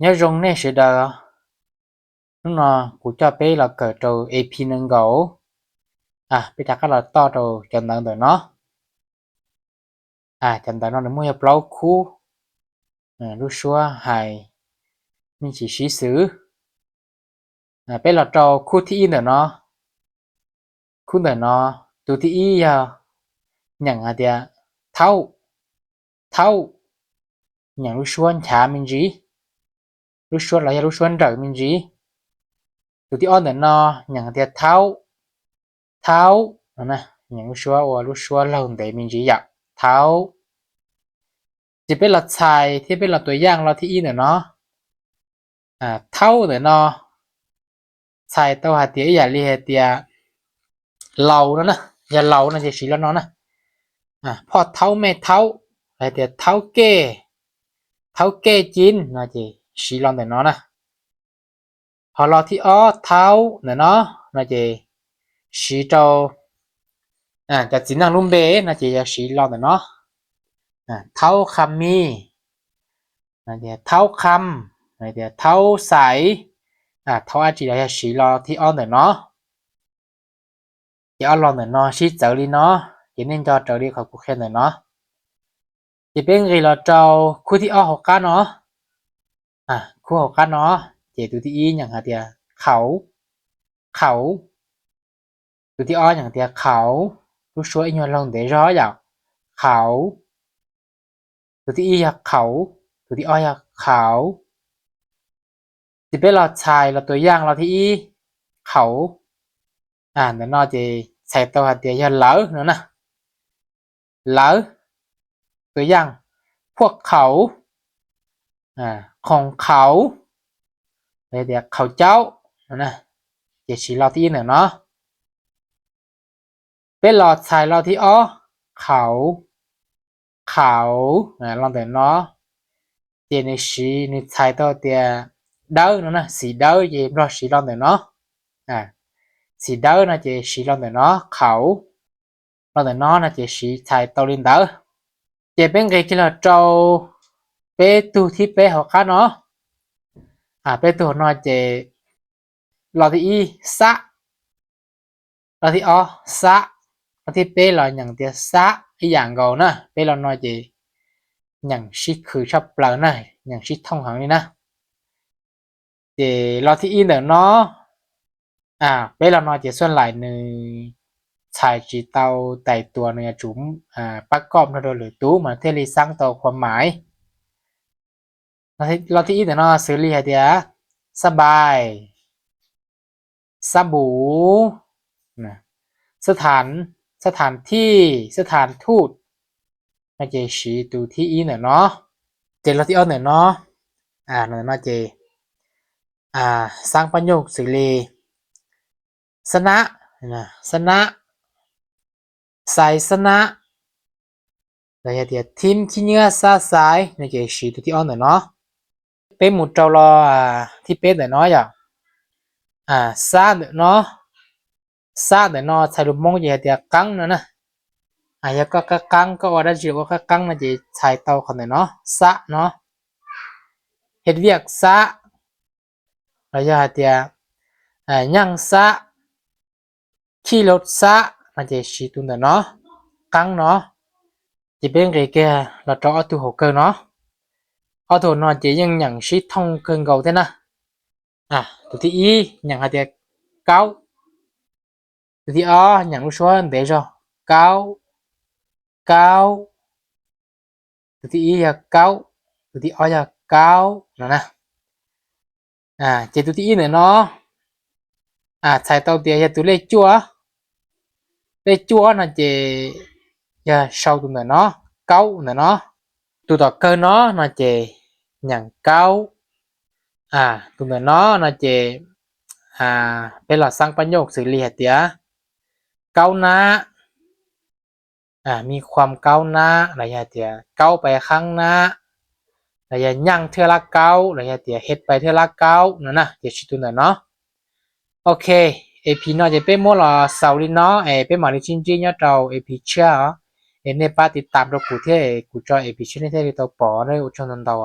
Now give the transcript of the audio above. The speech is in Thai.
nhớ rong nè sẽ đờ nó cụ cho bé là cỡ trâu AP nâng gấu bây giờ là to trâu chân đằng rồi nó chân đằng nó mua plau khu lúc xưa hay mình chỉ xí xứ bé là trâu khu thi nữa nó khu nữa nó tụi thi nhận à dia thâu nhận lúc xưa chả mình gì lúc xưa là lúc xưa đợi mình gì tụi thi on nữa nó nhận dia thâu nè nhận lúc xưa lâu để mình gì vậy thâu chỉ biết là xài thì biết làตัวอย่างเราที่อีnữa nóเท่าnữa nóใช้ตัวหาเตียอย่าเรียเตียเหล่านั่นนะอย่าเหล่านั่นจะสิแล้วเนาะนะพอเท่าแม่เท่าไอ้เตียเท่าแก่จีนน่ะจิสิแล้วเนาะนะพอเราที่เท่าเนี่ยเนาะน่ะจิสิเจ้าจะจีนนางลุ่มเบน่ะจิจะสิแล้วเนาะเท่าคำมีน่ะจิเท่าคำน่ะจิเท่าใสเท่าอาจิได้สิรอที่เนี่ยเนาะที่รอเนี่ยเนาะสิเจอลีเนาะยินnên cho trợ lýของกูแค่เนี่ยเนาะจะเป็นไงเราเจ้าคู่ที่หกกันเนาะคู่หกกันเนาะเจตุที่อีอย่างหาเตียเขาตุที่อย่างเตียเขารู้ช่วยอีกอย่างลงเดี๋ยวร้อยอย่างเขาตุที่อีอยากเขาตุที่อยากเขาจะเป็นเราชายเราตัวอย่างเราที่อีเขานั่นเนาะจะใส่ตัวเดียวอย่าเหลาเนาะนะเหลาตัวอย่างพวกเขาของเขาเดี๋ยวเขาเจ้านะจะสิเราที่เนาะเป็นเราชายเราที่เขาลองแต่เนาะเจนี่สินี่ชายตัวเดียวเด้อเนาะนะสีเด้อเย่เราสิลองแต่เนาะสีเด้อน่ะจะสีลองแต่เนาะเขาลองแต่เนาะน่ะจะสีชายตัวลินเด้อจะเป็นไงที่เราเจ้าเปตูที่เปหกกันเนาะเปตูเนาะจะเราที่อีสะเราที่สะเราที่เปเราอย่างเดียวสะอีอย่างเก่านะเปเราเนาะจะอย่างชิคือชอบเปล่านะอย่างชิท่องหางนี่นะเราที่อีเนาะเวลาน้อยจะส่วนหลายในชายจีเตาไต่ตัวในจุ๋มประกอบโดยหรือตู้เหมือนเทลีสร้างต่อความหมายเราที่อีเนาะซื้อเรียเดียสบายสบู่สถานที่สถานทูตน่าจะสีตูที่อีเนาะเจเราที่เนาะน่าจะสร้างประโยคสื่อเลยสนะใส่สนะแล้วเดี๋ยวทีมขี้เนื้อซาสายในเกสีตัวที่เนาะเป็นหมุดเจ้ารอที่เป็นเนาะอย่างซาเนาะใส่ลูกมงเดี๋ยวกังนะแล้วก็กังก็ว่าได้ชื่อว่ากังน่ะจะใช้เตาคนเนาะซะเนาะเฮ็ดเวียกซะแล้วเดี๋ยวยังซะขี่รถซะน่าจะสีตุนเนาะกังเนาะจะเป็นไงแกเราจะเอาตัวหัวเกินเนาะเอาตัวเนาะจะยังอย่างสีท่องเกินเก่าเท่านะตัวที่อีอย่างหาเดียเก้าตัวที่อย่างรู้ชัวร์เดี๋ยวจะเก้าตัวที่อีอย่างเก้าตัวที่อย่างเก้านะเจตัวที่อีเนาะใช้ตัวเดียวตัวเลขจั่วน่ะจะsau tụi nó câu nó tụi tao cơ nóจะอย่างเก้าtụi nóจะเป็นหลักสร้างประโยคสื่อเรียกเดียก้าวหน้ามีความก้าวหน้าอะไรอย่างเดียก้าวไปข้างหน้าอะไรอย่างย่างเท่าละก้าวอะไรอย่างเดียเฮ็ดไปเท่าละก้าวนั่นนะจะชื่อตัวเนาะโอเคAP เนาะจะเป็นหมดละเสาร์นี้เนาะเป็นหมายเลขจริงๆเนาะเรา AP เชื่อในป้าติดตามเรากูที่กูจอย AP ชื่อในที่เราปอได้อุชนันดาว